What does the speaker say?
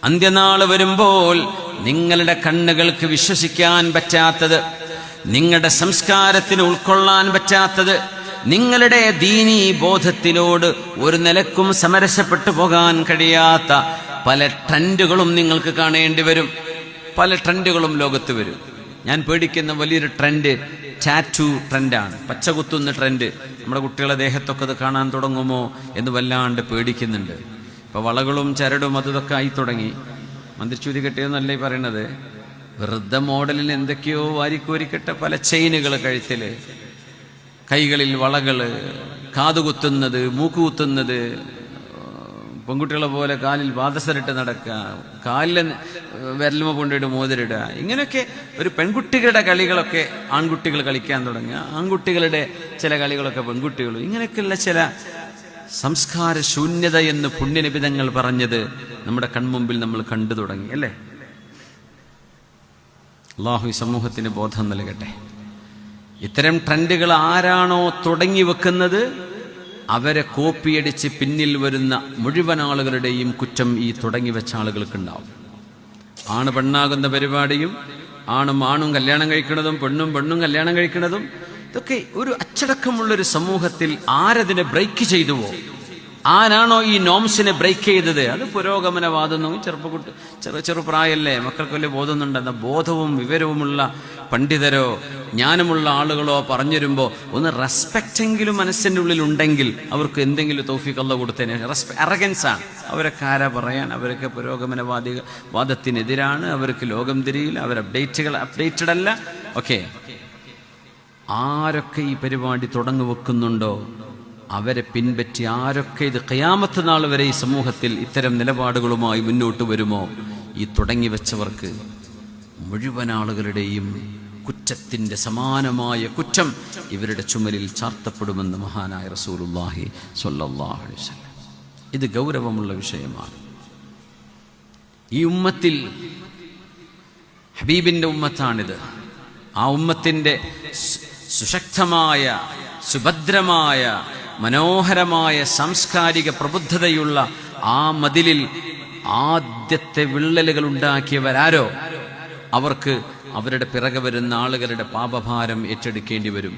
അന്ത്യനാൾ വരുമ്പോൾ നിങ്ങളുടെ കണ്ണുകൾക്ക് വിശ്വസിക്കാൻ പറ്റാത്തത്, നിങ്ങളുടെ സംസ്കാരത്തിന് ഉൾക്കൊള്ളാൻ പറ്റാത്തത്, നിങ്ങളുടെ ദീനീ ബോധത്തിനോട് ഒരു നിലക്കും സമരസപ്പെട്ടു പോകാൻ കഴിയാത്ത പല ട്രെൻഡുകളും നിങ്ങൾക്ക് കാണേണ്ടി വരും. പല ട്രെൻഡുകളും ലോകത്ത് വരും. ഞാൻ പേടിക്കുന്ന വലിയൊരു ട്രെൻഡ് ടാറ്റു ട്രെൻഡാണ്, പച്ചകുത്തുന്ന ട്രെൻഡ്. നമ്മുടെ കുട്ടികളെ ദേഹത്തൊക്കെ അത് കാണാൻ തുടങ്ങുമോ എന്ന് വല്ലാണ്ട് പേടിക്കുന്നുണ്ട്. ഇപ്പോൾ വളകളും ചരടും അതൊക്കെ ആയി തുടങ്ങി. മന്ത്രിച്ചൂതി കെട്ടിയെന്നല്ല ഈ പറയണത്, വെറുതെ മോഡലിൽ എന്തൊക്കെയോ വാരിക്കോരിക്കെട്ട പല ചെയിനുകൾ കഴുത്തിൽ, കൈകളിൽ വളകൾ, കാതുകുത്തുന്നത്, മൂക്കുകുത്തുന്നത്, പെൺകുട്ടികളെ പോലെ കാലിൽ പാദസരിട്ട് നടക്കുക, കാലിൽ വിരലുമ കൊണ്ടിട്ട് മോതിരിടുക, ഇങ്ങനെയൊക്കെ ഒരു പെൺകുട്ടികളുടെ കളികളൊക്കെ ആൺകുട്ടികൾ കളിക്കാൻ തുടങ്ങുക, ആൺകുട്ടികളുടെ ചില കളികളൊക്കെ പെൺകുട്ടികളും, ഇങ്ങനെയൊക്കെയുള്ള ചില സംസ്കാര ശൂന്യത എന്ന് പുണ്യനിബിധങ്ങൾ പറഞ്ഞത് നമ്മുടെ കൺമുമ്പിൽ നമ്മൾ കണ്ടു തുടങ്ങി അല്ലേ? അല്ലാഹു ഈ സമൂഹത്തിന് ബോധം നൽകട്ടെ. ഇത്തരം ട്രെൻഡുകൾ ആരാണോ തുടങ്ങി വെക്കുന്നത് അവരെ കോപ്പിയടിച്ച് പിന്നിൽ വരുന്ന മുഴുവൻ ആളുകളുടെയും കുറ്റം ഈ തുടങ്ങി വെച്ച ആളുകൾക്കുണ്ടാവും. ആണ് പെണ്ണാകുന്ന പരിപാടിയും ആണും കല്യാണം കഴിക്കുന്നതും പെണ്ണും കല്യാണം കഴിക്കുന്നതും ഇതൊക്കെ ഒരു അച്ചടക്കമുള്ളൊരു സമൂഹത്തിൽ ആരതിനെ ബ്രേക്ക് ചെയ്തുവോ, ആരാണോ ഈ നോംസിനെ ബ്രേക്ക് ചെയ്തത്, അത് പുരോഗമനവാദമൊന്നും ചെറുപ്രായല്ലേ, മക്കൾക്ക് വലിയ ബോധമൊന്നുണ്ടെന്ന ബോധവും വിവരവുമുള്ള പണ്ഡിതരോ ജ്ഞാനമുള്ള ആളുകളോ പറഞ്ഞുതരുമ്പോൾ ഒന്ന് റെസ്പെക്റ്റെങ്കിലും മനസ്സിൻ്റെ ഉള്ളിൽ ഉണ്ടെങ്കിൽ അവർക്ക് എന്തെങ്കിലും തൗഫീഖ് അല്ലാഹു കൊടുത്തതിന് അറഗൻസാണ്. അവരൊക്കെ ആരാ പറയാൻ? അവരൊക്കെ വാദത്തിനെതിരാണ്, അവർക്ക് ലോകം തിരിയില്ല, അവർ അപ്ഡേറ്റഡ് അല്ല. ഓക്കെ, ആരൊക്കെ ഈ പരിപാടി തുടങ്ങി വെക്കുന്നുണ്ടോ അവരെ പിൻപറ്റി ആരൊക്കെ ഇത് ഖിയാമത്ത് നാൾ വരെ ഈ സമൂഹത്തിൽ ഇത്തരം നിലപാടുകളുമായി മുന്നോട്ട് വരുമോ, ഈ തുടങ്ങി വെച്ചവർക്ക് മുഴുവൻ ആളുകളുടെയും കുറ്റത്തിൻ്റെ സമാനമായ കുറ്റം ഇവരുടെ ചുമലിൽ ചാർത്തപ്പെടുമെന്ന് മഹാനായ റസൂലുള്ളാഹി സ്വല്ലല്ലാഹു അലൈഹി വസല്ലം. ഇത് ഗൗരവമുള്ള വിഷയമാണ്. ഈ ഉമ്മത്തിൽ ഹബീബിൻ്റെ ഉമ്മത്താണിത്. ആ ഉമ്മത്തിൻ്റെ സുശക്തമായ, സുഭദ്രമായ, മനോഹരമായ സാംസ്കാരിക പ്രബുദ്ധതയുള്ള ആ മതിലിൽ ആദ്യത്തെ വിള്ളലുകൾ ഉണ്ടാക്കിയവരാരോ അവർക്ക് അവരുടെ പിറകെ വരുന്ന ആളുകളുടെ പാപഭാരം ഏറ്റെടുക്കേണ്ടി വരും.